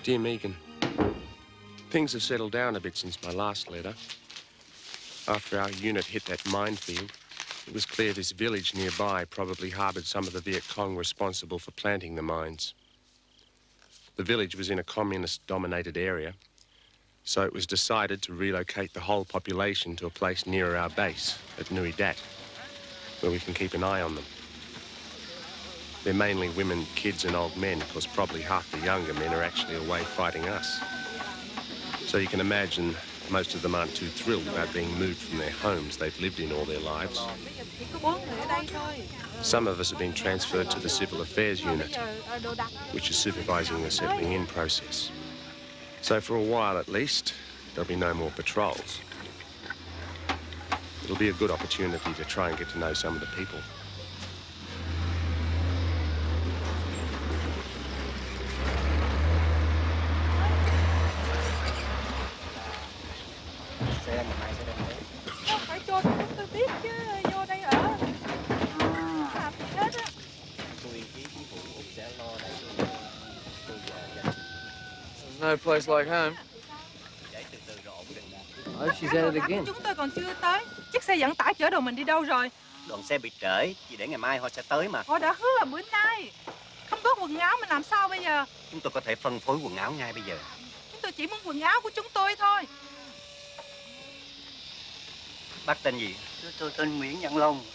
Dear Megan, things have settled down a bit since my last letter. After our unit hit that minefield, it was clear this village nearby probably harboured some of the Viet Cong responsible for planting the mines. The village was in a communist-dominated area, so it was decided to relocate the whole population to a place nearer our base at Nui Dat, where we can keep an eye on them. They're mainly women, kids and old men, because probably half the younger men are actually away fighting us. So you can imagine most of them aren't too thrilled about being moved from their homes they've lived in all their lives. Some of us have been transferred to the Civil Affairs Unit, which is supervising the settling in process. So for a while at least, there'll be no more patrols. It'll be a good opportunity to try and get to know some of the people. Phải cho chúng tôi biết chứ, vô đây ở. Làm gì hết á. There's no place like home. I hope she's at it again. Chúng tôi còn chưa tới. Chiếc xe vận tải chở đồ mình đi đâu rồi? Đoàn xe bị trễ, chỉ để ngày mai họ sẽ tới mà. Họ đã hứa là bữa nay. Không có quần áo mình làm sao bây giờ? Chúng tôi có thể phân phối quần áo ngay bây giờ. Chúng tôi chỉ muốn quần áo của chúng tôi thôi. Bác tên gì? Tôi tên Nguyễn Văn Long.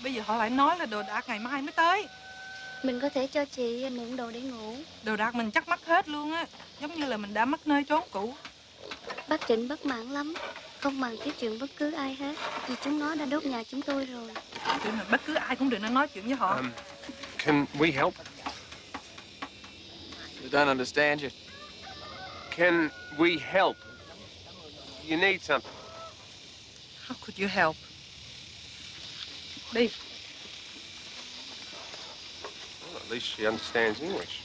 Bây giờ họ lại nói là đồ đạc ngày mai mới tới. Mình có thể cho chị mượn đồ để ngủ. Đồ đạc mình chắc mất hết luôn á. Giống như là mình đã mất nơi chốn cũ. Bác Trịnh bất mãn lắm. Không màng tiếp chuyện bất cứ ai hết. Vì chúng nó đã đốt nhà chúng tôi rồi. Chuyện mà bất cứ ai cũng đừng nói chuyện với họ. Can we help? I don't understand you. Can we help? You need something. How could you help? Đi. Well, at least she understands English.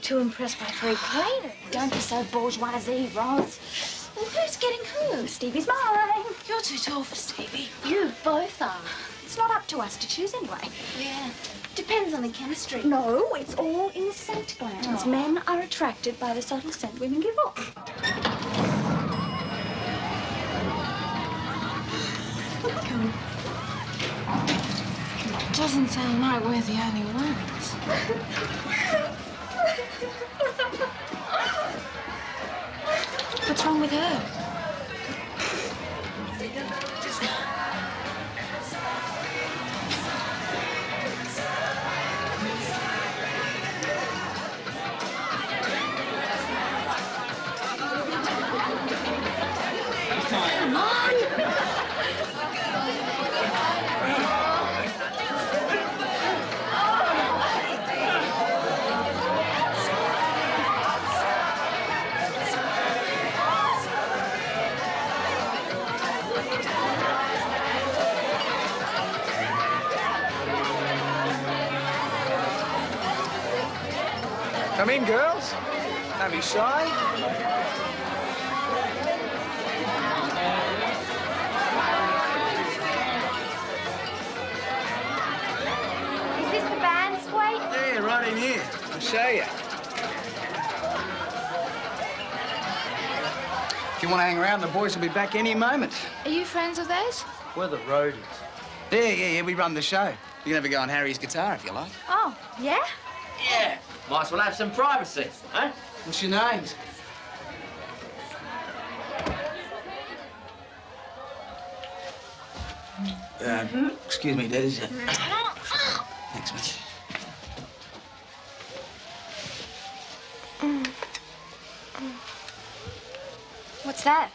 Too impressed by free cleaning. Don't be so bourgeoisie, Roz. Well, who's getting who? Stevie's mine. You're too tall for Stevie. You both are. It's not up to us to choose anyway. Yeah. Depends on the chemistry. No, it's all in the scent glands. Oh. Men are attracted by the subtle scent women give off. It doesn't sound like we're the only ones. What's wrong with her? Come on! Come in, girls. Don't be shy. Is this the band suite? Yeah, I'll show you. If you want to hang around, the boys will be back any moment. Are you friends of theirs? We're the roadies. Yeah, we run the show. You can have a go on Harry's guitar if you like. Oh, yeah? Yeah. Might as well have some privacy, eh? What's your names? Excuse me, Des. Thanks, mate. What's that?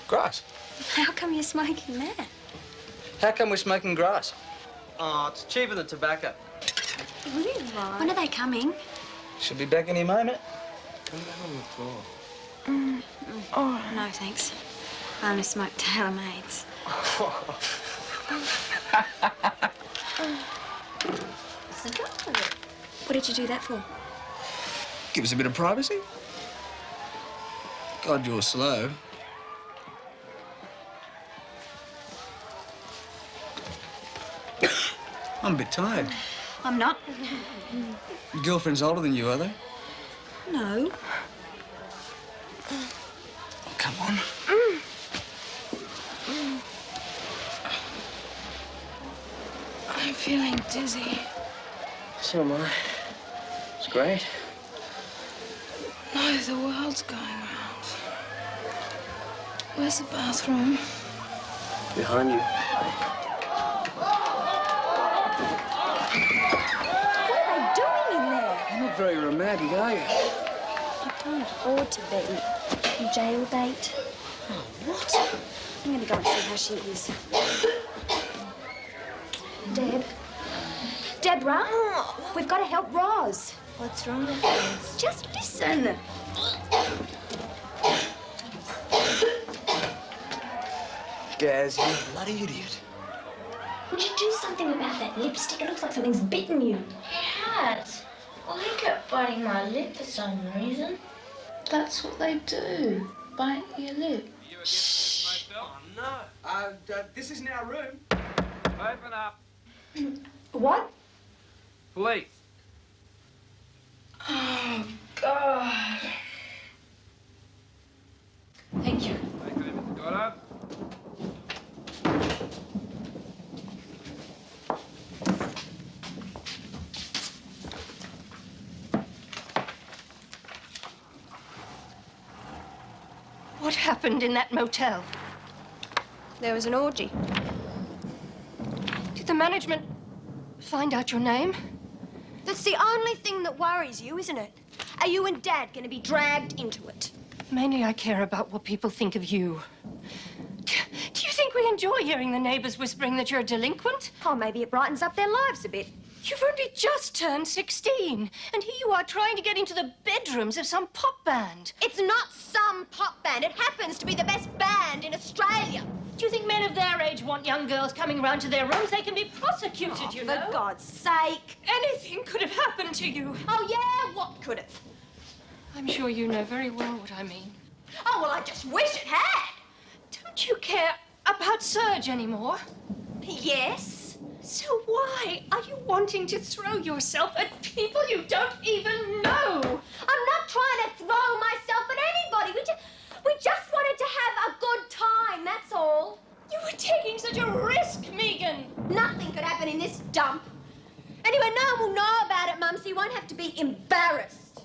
Grass. How come you're smoking that? How come we're smoking grass? Oh, it's cheaper than tobacco. Really? When are they coming? Should be back any moment. Oh, no, thanks. I only smoke tailor-mades. What did you do that for? Give us a bit of privacy. God, you're slow. I'm a bit tired. I'm not. Your girlfriend's older than you, are they? No. Oh, come on. I'm feeling dizzy. So am I. It's great. No, the world's going round. Where's the bathroom? Behind you. What are they doing in there? You're not very romantic, are you? I can't afford to be. A jail date. Oh, what? I'm gonna go and see how she is. Deb. Deborah, we've got to help Roz. What's wrong with this? Just listen. Gaz, you bloody idiot. Would you do something about that lipstick? It looks like something's bitten you. It has. Well, he kept biting my lip for some reason. That's what they do. Bite your lip. Shh. Oh, no. This isn't our room. Open up. What? Police. Oh, God. Thank you. Okay, Mr. Gordo. What happened in that motel? There was an orgy. Did the management find out your name? That's the only thing that worries you, isn't it? Are you and Dad going to be dragged into it? Mainly I care about what people think of you. Do you think we enjoy hearing the neighbors whispering that you're a delinquent? Oh, maybe it brightens up their lives a bit. You've only just turned 16, and here you are trying to get into the bedrooms of some pop band. It's not some pop band. It happens to be the best band in Australia. Do you think men of their age want young girls coming round to their rooms? They can be prosecuted, you know. For God's sake. Anything could have happened to you. Oh, yeah? What could have? I'm sure you know very well what I mean. Oh, well, I just wish it had. Don't you care about Serge anymore? Yes. So why are you wanting to throw yourself at people you don't even know? I'm not trying to throw myself at anybody. We just wanted to have a good time, that's all. You were taking such a risk, Megan. Nothing could happen in this dump. Anyway, no one will know about it, Mum, so you won't have to be embarrassed.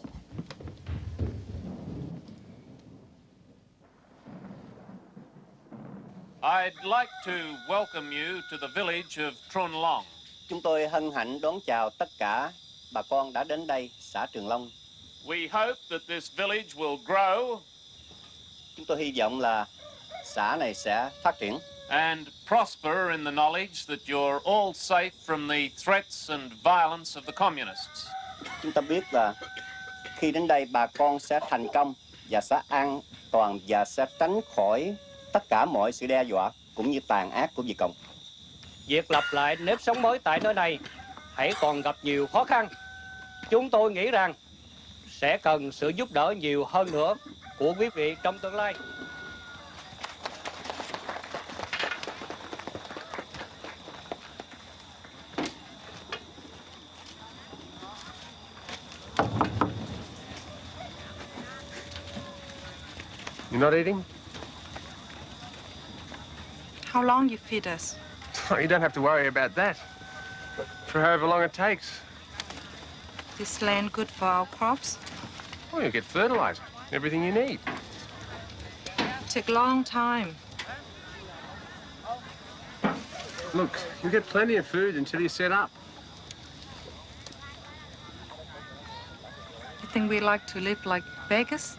I'd like to welcome you to the village of Trun Long. Chúng tôi hân hạnh đón chào tất cả bà con đã đến đây, xã Trường Long. We hope that this village will grow Chúng tôi hy vọng là xã này sẽ phát triển and prosper in the knowledge that you're all safe from the threats and violence of the communists. Chúng ta biết là khi đến đây bà con sẽ thành công và sẽ an toàn và sẽ tránh khỏi tất cả mọi sự đe dọa cũng như tàn ác của Việt Cộng. Việc lập lại nếp sống mới tại nơi này hãy còn gặp nhiều khó khăn. Chúng tôi nghĩ rằng sẽ cần sự giúp đỡ nhiều hơn nữa của quý vị trong tương lai. You're not eating? How long you feed us? Oh, you don't have to worry about that. For however long it takes. This land good for our crops? Well, you get fertilizer, everything you need. Take long time. Look, you get plenty of food until you set up. You think we like to live like beggars?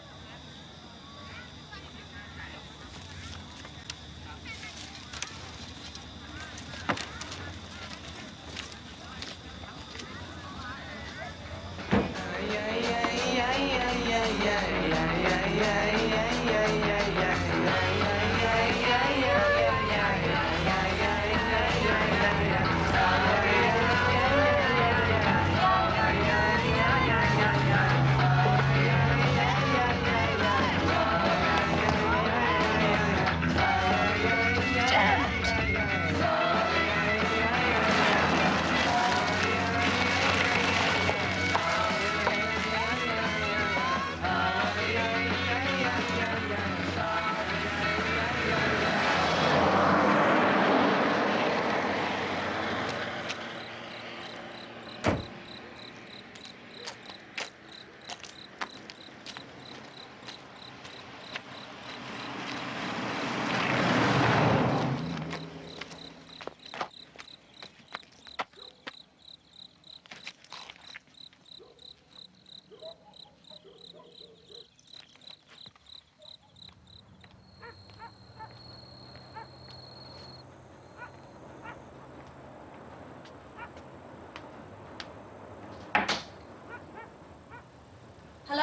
Hello?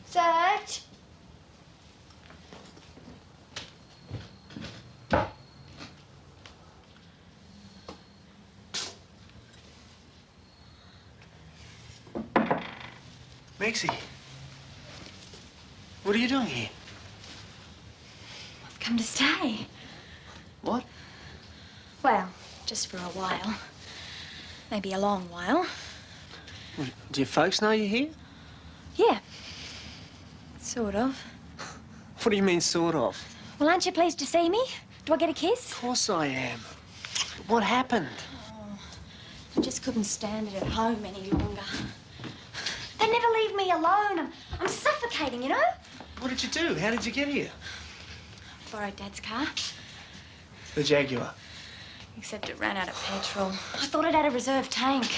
Serge? Mexie, what are you doing here? I've come to stay. What? Well, just for a while. Maybe a long while. Do your folks know you're here? Yeah. Sort of. What do you mean, sort of? Well, aren't you pleased to see me? Do I get a kiss? Of course I am. What happened? I just couldn't stand it at home any longer. They never leave me alone. I'm suffocating, you know? What did you do? How did you get here? Borrowed Dad's car, The Jaguar. except it ran out of petrol. I thought it had a reserve tank.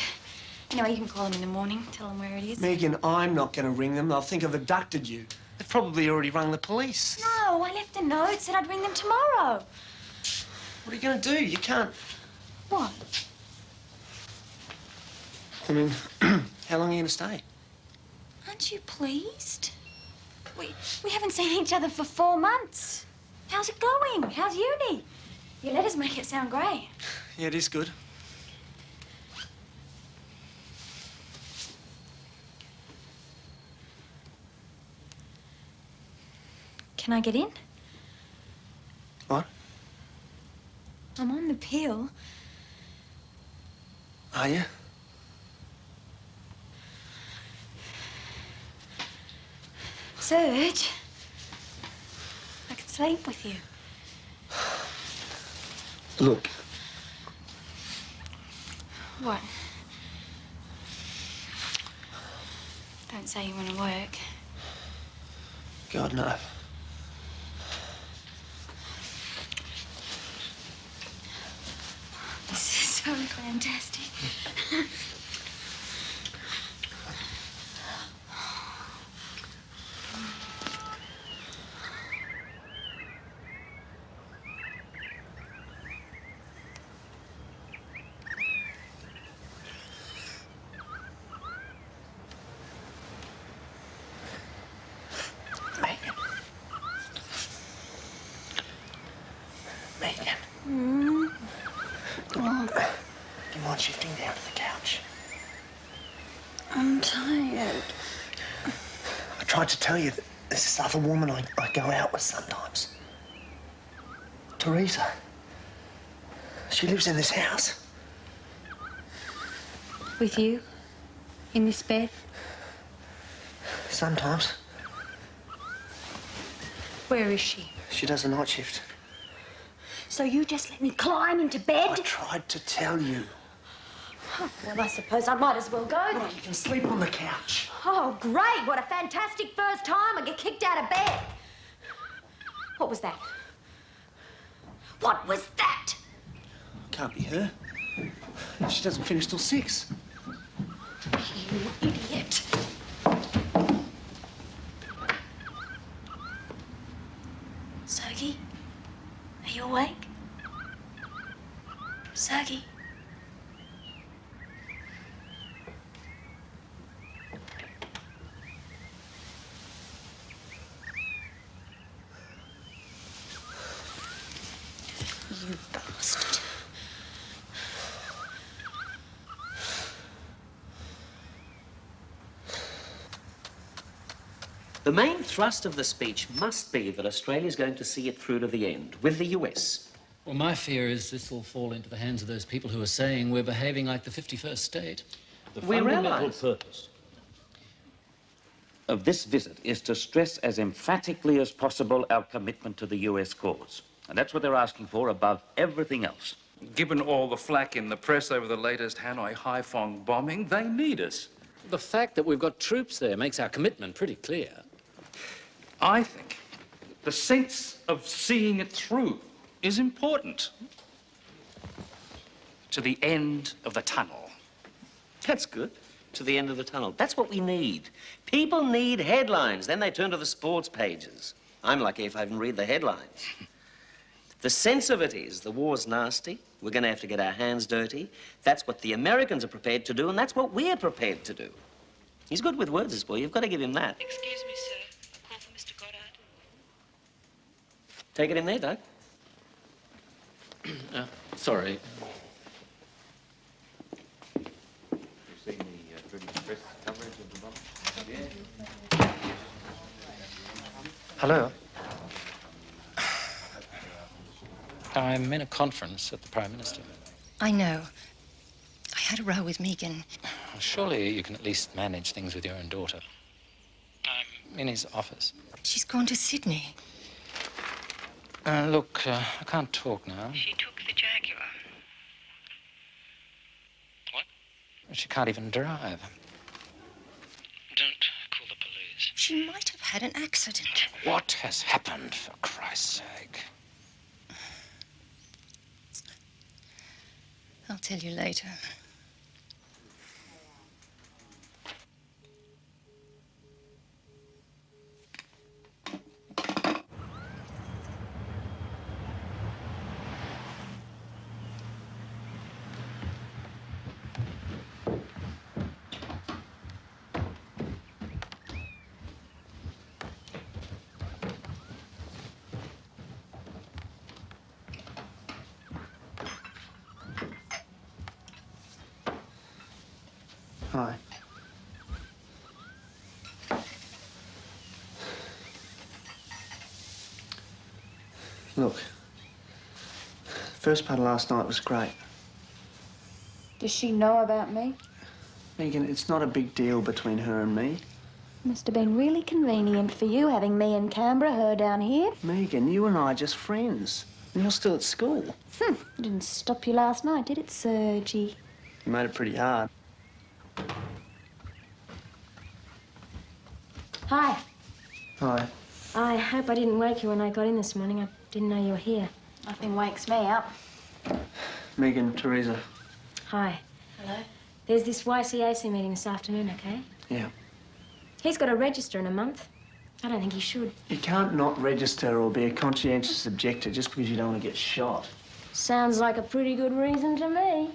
Anyway, you can call them in the morning, tell them where it is. Megan, I'm not going to ring them. They'll think I've abducted you. They've probably already rung the police. No, I left a note, said I'd ring them tomorrow. What are you going to do? You can't... What? I mean, how long are you going to stay? Aren't you pleased? We haven't seen each other for 4 months. How's it going? How's uni? Your letters make it sound great. Yeah, it is good. Can I get in? What? I'm on the pill. Are you? Serge, I could sleep with you. Look, What? Don't say you want to work. God, no. This is so fantastic. Megan. Do you mind shifting down to the couch? I'm tired. I tried to tell you that there's this other woman I go out with sometimes. Teresa. She lives in this house. With you? In this bed? Sometimes. Where is she? She does a night shift. So you just let me climb into bed? I tried to tell you. Oh, well, I suppose I might as well go. Well, you can sleep on the couch. Oh, great. What a fantastic first time. I get kicked out of bed. What was that? What was that? Can't be her. She doesn't finish till 6. You idiot. Sergey, are you awake? Sergey? You bastard. The main thrust of the speech must be that Australia's going to see it through to the end, with the US. Well, my fear is this will fall into the hands of those people who are saying we're behaving like the 51st state. The fundamental purpose of this visit is to stress as emphatically as possible our commitment to the US cause. And that's what they're asking for above everything else. Given all the flack in the press over the latest Hanoi Haiphong bombing, they need us. The fact that we've got troops there makes our commitment pretty clear. I think the sense of seeing it through is important. To the end of the tunnel. That's good. To the end of the tunnel. That's what we need. People need headlines. Then they turn to the sports pages. I'm lucky if I even read the headlines. The sense of it is the war's nasty. We're going to have to get our hands dirty. That's what the Americans are prepared to do, and that's what we're prepared to do. He's good with words, this boy. You've got to give him that. Excuse me, sir. A call for Mr. Goddard. Take it in there, Doug. Sorry. You've seen the British press coverage of the bomb? Yeah. Hello. I'm in a conference at the Prime Minister. I know. I had a row with Megan. Well, surely you can at least manage things with your own daughter. I'm in his office. She's gone to Sydney. Look, I can't talk now. She took the Jaguar. What? She can't even drive. Don't call the police. She might have had an accident. What has happened, for Christ's sake? I'll tell you later. Hi. Look, first part of last night was great. Does she know about me? Megan, it's not a big deal between her and me. Must have been really convenient for you having me in Canberra, her down here. Megan, you and I are just friends. And you're still at school. Didn't stop you last night, did it, Sergey? You made it pretty hard. Hi. Hi. I hope I didn't wake you when I got in this morning. I didn't know you were here. Nothing wakes me up. Megan, Teresa. Hi. Hello. There's this YCAC meeting this afternoon, okay? Yeah. He's got to register in a month. I don't think he should. You can't not register or be a conscientious objector just because you don't want to get shot. Sounds like a pretty good reason to me.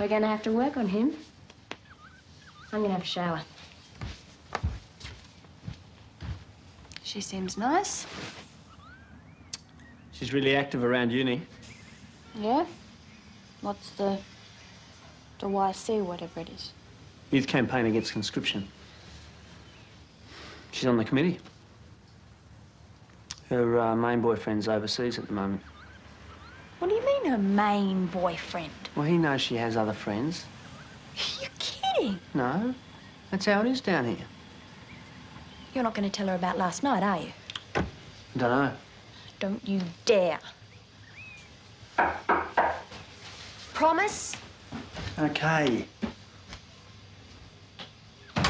We're going to have to work on him. I'm going to have a shower. She seems nice. She's really active around uni. Yeah? What's the YC, whatever it is? Youth Campaign Against Conscription. She's on the committee. Her main boyfriend's overseas at the moment. What do you mean, her main boyfriend? Well, he knows she has other friends. You're kidding. No, that's how it is down here. You're not going to tell her about last night, are you? Don't know. Don't you dare. Promise? Okay. Oh,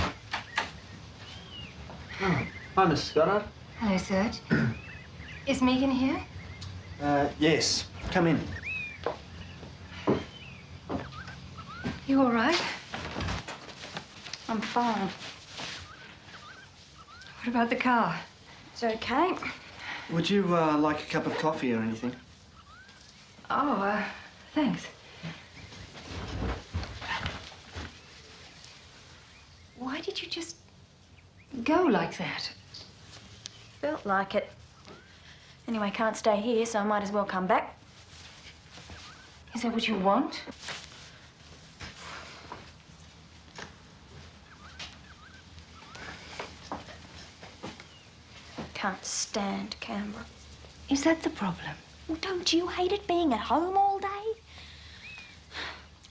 hi, Mrs. Goddard. Hello, Serge. Is Megan here? Yes. Come in. You all right? I'm fine. What about the car? It's okay. Would you like a cup of coffee or anything? Oh, thanks. Why did you just go like that? Felt like it. Anyway, can't stay here, so I might as well come back. Is that what you want? Can't stand Canberra. Is that the problem? Well, don't you hate it being at home all day?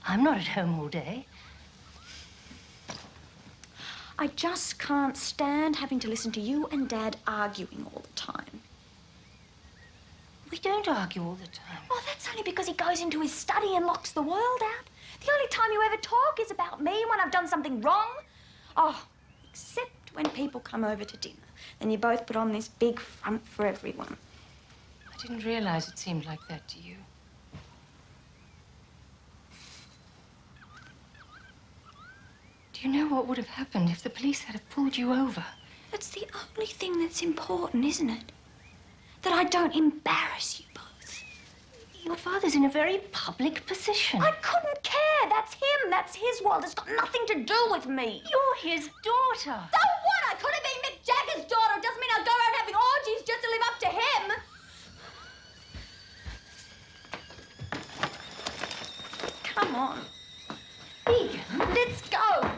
I'm not at home all day. I just can't stand having to listen to you and Dad arguing all the time. We don't argue all the time. Oh, that's only because he goes into his study and locks the world out. The only time you ever talk is about me when I've done something wrong. Oh, except when people come over to dinner. Then you both put on this big front for everyone. I didn't realize it seemed like that to you. Do you know what would have happened if the police had have pulled you over? That's the only thing that's important, isn't it? That I don't embarrass you both. Your father's in a very public position. I couldn't care. That's him. That's his world. It's got nothing to do with me. You're his daughter. So what? I could have been Mick Jagger's daughter. It doesn't mean I'll go around having orgies just to live up to him. Come on. Egan, let's go.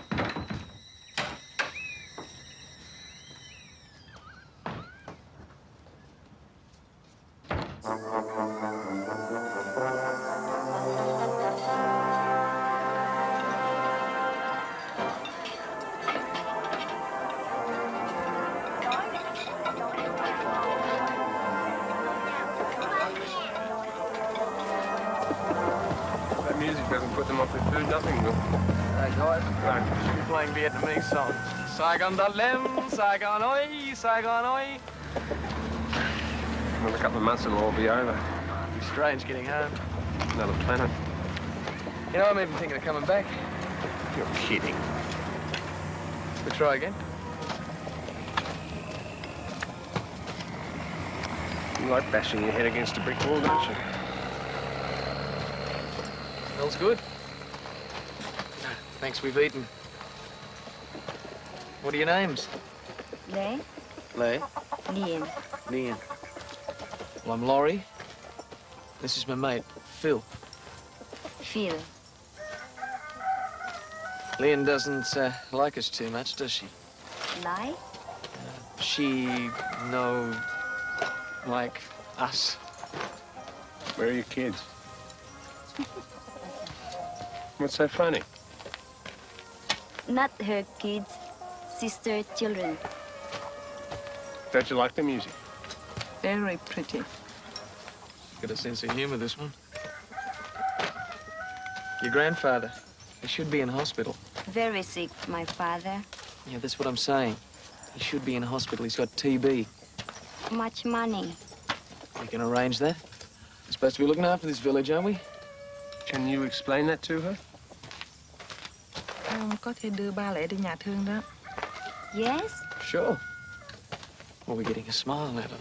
That music doesn't put them off their food, nothing will. Hey, guys. Right. Should be playing Vietnamese songs. Saigon da lem, Saigon oi, Saigon oi. Another couple of months it'll all be over. It'll be strange getting home. Another planet. You know, I'm even thinking of coming back. You're kidding. We try again. You like bashing your head against a brick wall, don't you? Smells good. Thanks, we've eaten. What are your names? Lê, Lei. Niên. Nian. Well, I'm Laurie. This is my mate, Phil. Phil. Lian doesn't like us too much, does she? Lái. She like us. Where are your kids? What's so funny? Not her kids, sister children. Don't you like the music? Very pretty. Got a sense of humor, this one. Your grandfather, he should be in hospital. Very sick, my father. Yeah, that's what I'm saying. He should be in hospital. He's got TB. Much money. We can arrange that. We're supposed to be looking after this village, aren't we? Can you explain that to her? Ông có thể đưa ba Lệ đi nhà thương đó. Yes? Sure. Well, we're getting a smile out of her.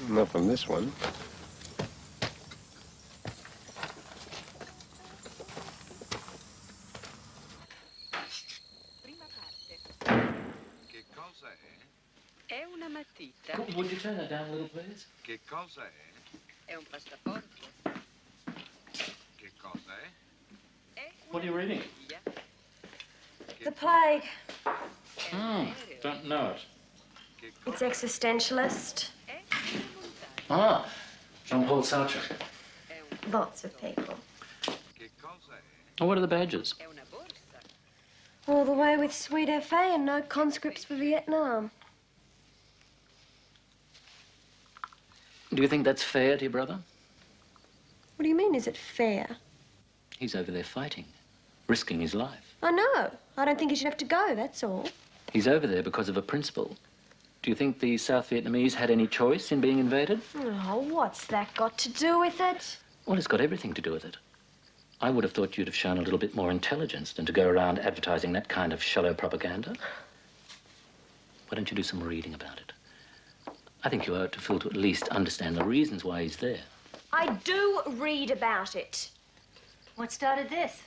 Not from this one. Che cosa è? È una matita. Would you turn that down a little, please? Che cosa è? È un passaporto. Che cosa è? What are you reading? The plague. Don't know it. It's existentialist. Ah, Jean-Paul Sartre. Lots of people. Oh, what are the badges? All the way with sweet FA and no conscripts for Vietnam. Do you think that's fair to your brother? What do you mean, is it fair? He's over there fighting, risking his life. I know. I don't think he should have to go, that's all. He's over there because of a principle. Do you think the South Vietnamese had any choice in being invaded? Oh, what's that got to do with it? Well, it's got everything to do with it. I would have thought you'd have shown a little bit more intelligence than to go around advertising that kind of shallow propaganda. Why don't you do some reading about it? I think you owe it to Phil to at least understand the reasons why he's there. I do read about it. What started this?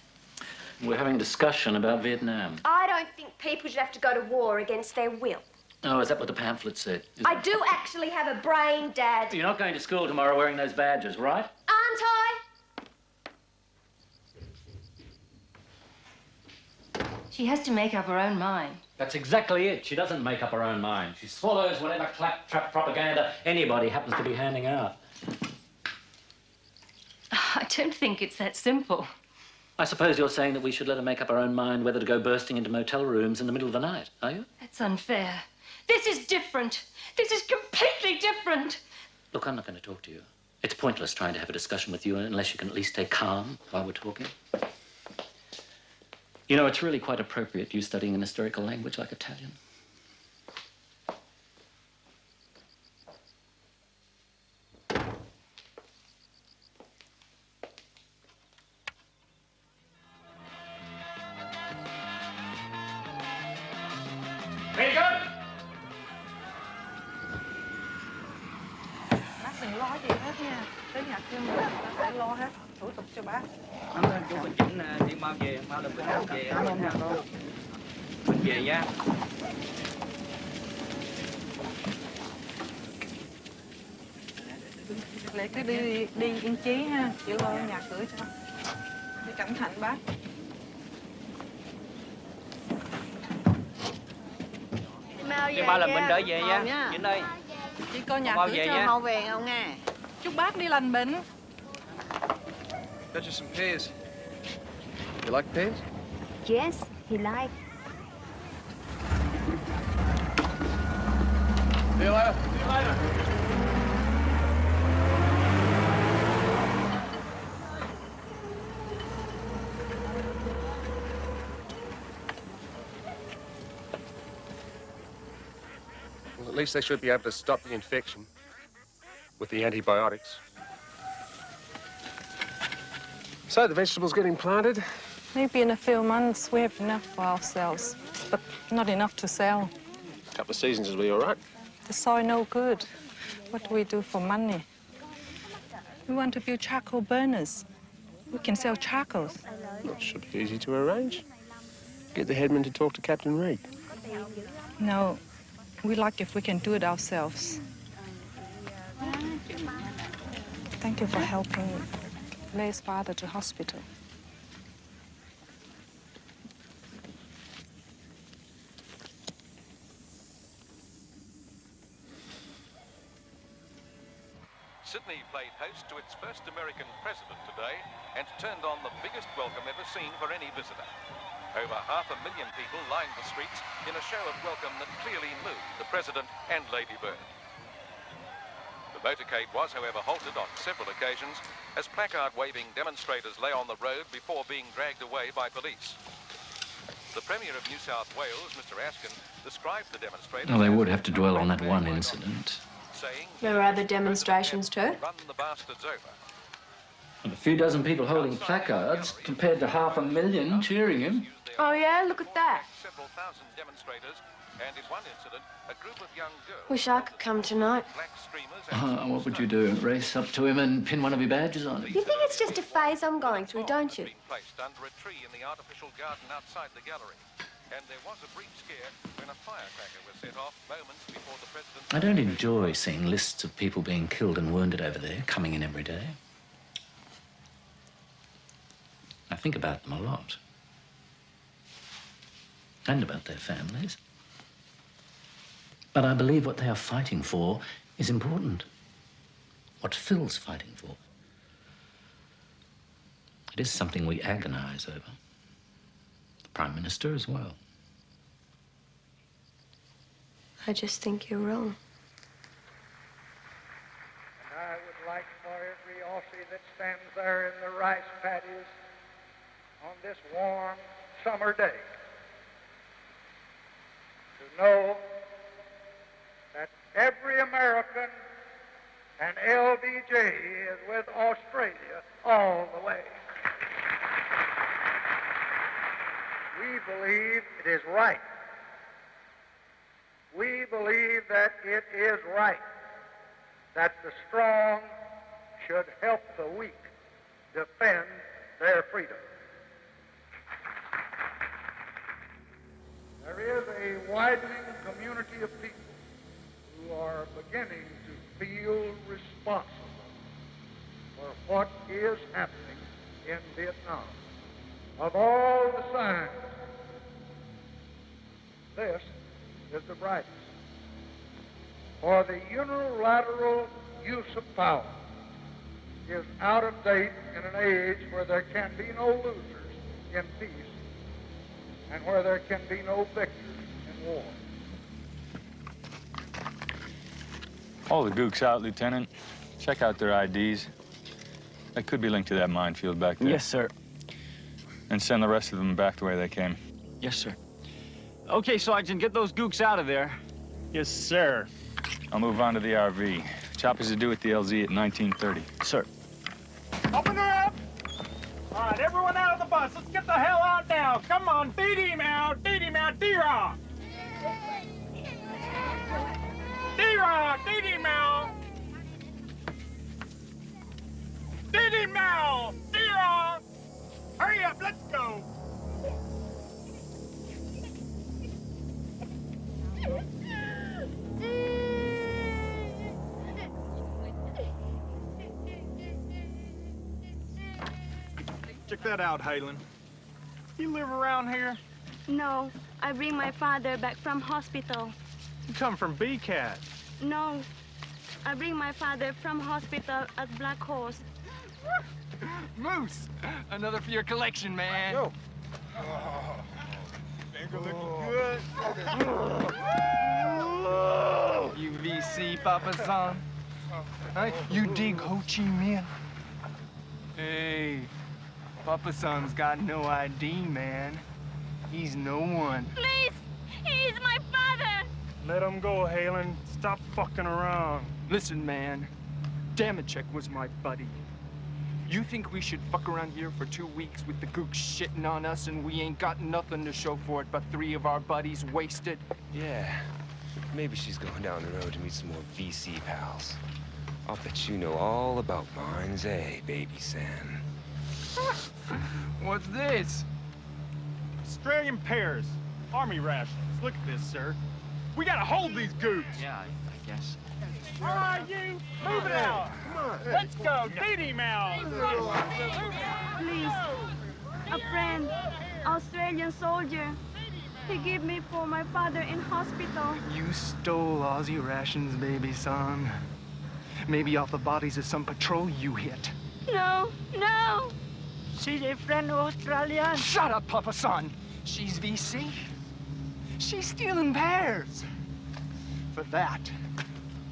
We're having a discussion about Vietnam. I don't think people should have to go to war against their will. Oh, is that what the pamphlet said? I do actually have a brain, Dad. You're not going to school tomorrow wearing those badges, right? Aren't I? She has to make up her own mind. That's exactly it. She doesn't make up her own mind. She swallows whatever claptrap propaganda anybody happens to be handing out. I don't think it's that simple. I suppose you're saying that we should let her make up her own mind whether to go bursting into motel rooms in the middle of the night, are you? That's unfair. This is different. This is completely different. Look, I'm not going to talk to you. It's pointless trying to have a discussion with you unless you can at least stay calm while we're talking. You know, it's really quite appropriate you studying an historical language like Italian. Very good. Bác đừng lo gì hết nha. Tới nhà thương mình phải lo hết thủ tục cho bác. Cảm ơn chú Bình Chỉnh điện mau về, mau được Bình Nam về. Cảm ơn cô. Mình về nha. Lệ cứ đi yên chí ha, chị lo nhà cửa cho. Đi cẩn thận bác. Chị mau làm Bình đợi về nha. Chỉnh ơi. Chị coi nhà mau cửa về cho nha. mau về không nghe. Chúc bác đi lành bệnh. Got you some peas. You like peas? Yes, he liked. See you later. See you later. Well, at least they should be able to stop the infection with the antibiotics. So the vegetables getting planted? Maybe in a few months we have enough for ourselves, but not enough to sell. A couple of seasons will be all right. The soil no good. What do we do for money? We want to build charcoal burners. We can sell charcoals. That should be easy to arrange. Get the headman to talk to Captain Reed. No, we like if we can do it ourselves. Thank you for helping Lei's father to hospital. Sydney played host to its first American president today and turned on the biggest welcome ever seen for any visitor. Over 500,000 people lined the streets in a show of welcome that clearly moved the president and Lady Bird. The motorcade was, however, halted on several occasions as placard-waving demonstrators lay on the road before being dragged away by police. The Premier of New South Wales, Mr. Askin, described the demonstrators... Well, they would have to dwell on that one incident. There were other demonstrations too. Run the bastards over. And a few dozen people holding placards compared to 500,000 cheering him. Oh yeah, look at that. Several thousand demonstrators, and in one incident, a group of young girls... Wish I could come tonight. What would you do? Race up to him and pin one of your badges on him? You think it's just a phase I'm going through, don't you? ...placed under a tree in the artificial garden outside the gallery. And there was a brief scare when a firecracker was set off moments before the president... I don't enjoy seeing lists of people being killed and wounded over there coming in every day. I think about them a lot. And about their families. But I believe what they are fighting for is important. What Phil's fighting for. It is something we agonize over. The Prime Minister as well. I just think you're wrong. And I would like for every Aussie that stands there in the rice paddies on this warm summer day to know that every American and LBJ is with Australia all the way. We believe it is right. We believe that it is right that the strong should help the weak defend their freedom. There is a widening community of people who are beginning to feel responsible for what is happening in Vietnam. Of all the signs, this is the brightest. For the unilateral use of power is out of date in an age where there can be no losers in peace and where there can be no victors in war. All the gooks out, Lieutenant. Check out their IDs. They could be linked to that minefield back there. Yes, sir. And send the rest of them back the way they came. Yes, sir. Okay, Sergeant, get those gooks out of there. Yes, sir. I'll move on to the RV. Choppers are due at the LZ at 19:30. Sir. Open her up! All right, everyone out of the bus. Let's get the hell out now. Come on, feed him out, D-Rock. D-Rock, feed him out. Feed him out, D-Rock. Hurry up, let's go. Check that out, Halen. You live around here? No, I bring my father back from hospital. You come from BCAT. No, I bring my father from hospital at Black Horse. Moose! Another for your collection, man. Yo. Finger looking good. You VC, Papa San. Huh? You dig Ho Chi Minh? Hey, Papa San's got no ID, man. He's no one. Please, he is my father. Let him go, Halen. Stop fucking around. Listen, man. Damachek was my buddy. You think we should fuck around here for 2 weeks with the gooks shitting on us and we ain't got nothing to show for it but 3 of our buddies wasted? Yeah. Maybe she's going down the road to meet some more VC pals. I'll bet you know all about Mines A, baby Sam. What's this? Australian pears. Army rations. Look at this, sir. We gotta hold these gooks. Yeah, I guess. All right, you. Move it out. Come on. Let's go. Feed him out. Please, a friend, Australian soldier. He gave me for my father in hospital. You stole Aussie rations, baby son. Maybe off the bodies of some patrol you hit. No, no. She's a friend of Australian. Shut up, Papa son. She's VC. She's stealing pears. For that,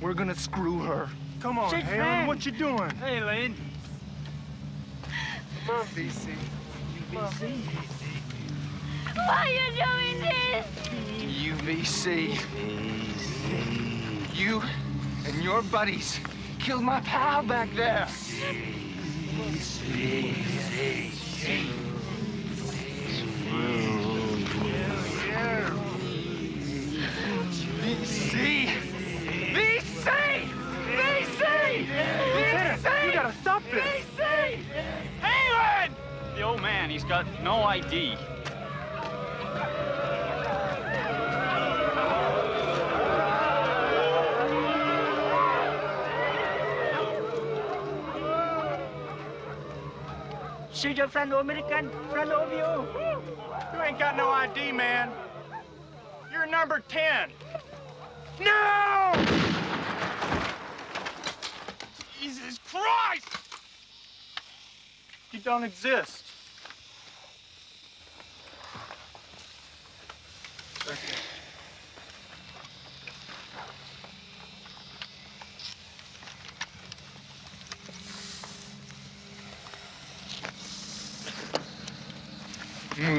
we're gonna screw her. Come on, Halen. What you doing? Hey, Lane. Come on, VC. VC. Why are you doing this? UVC. You and your buddies killed my pal back there. VC! VC! VC! You gotta stop this. VC! Halen! The old man, he's got no ID. She's your friend, American, friend of you. You ain't got no ID, man. You're number 10. No! Jesus Christ! You don't exist.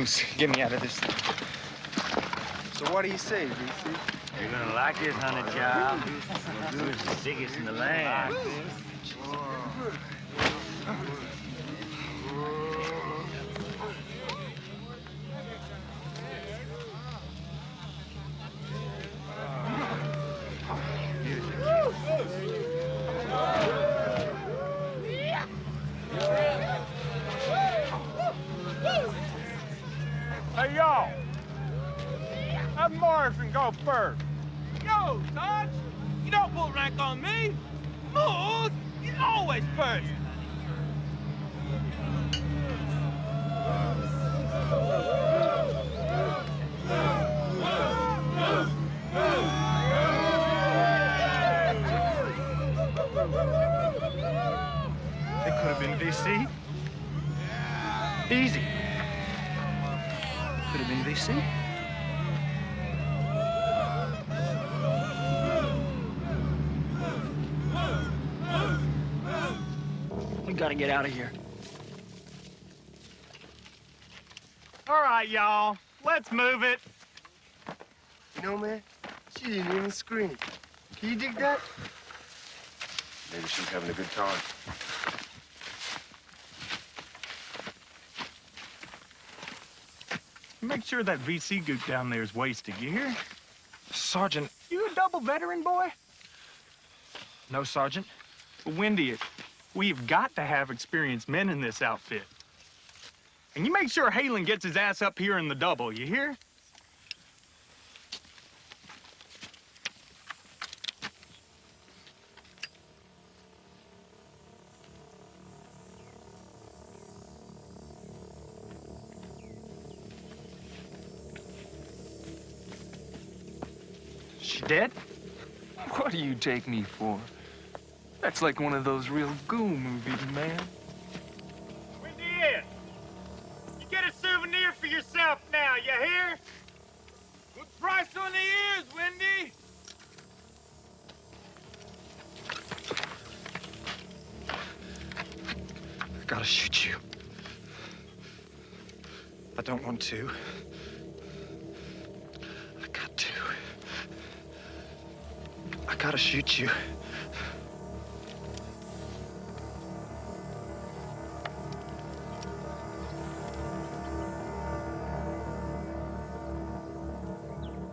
Please, get me out of this thing. So what do you say, VC? You're gonna like this, honey child. It's the sickest in the land. Hey, y'all. Have Morrison go first. Yo, Serge, you don't put rank on me. Moose is always first. It could have been VC. Easy. Could have been VC. We gotta get out of here. All right, y'all. Let's move it. You know, man, she didn't even scream. Can you dig that? Maybe she's having a good time. Make sure that VC gook down there is wasted, you hear? Sergeant. You a double veteran, boy? No, Sergeant. Wendy, we've got to have experienced men in this outfit. And you make sure Halen gets his ass up here in the double, you hear? She dead? What do you take me for? That's like one of those real ghoul movies, man. Wendy, you get a souvenir for yourself now, you hear? Good price on the ears, Wendy. I gotta shoot you. I don't want to. I got to. I gotta shoot you.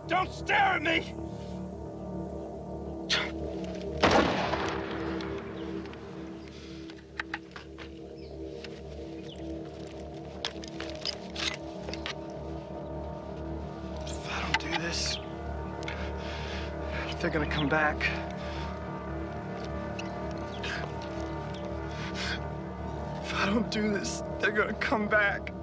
Don't stare at me! If I don't do this, they're gonna come back. If I don't do this, they're gonna come back.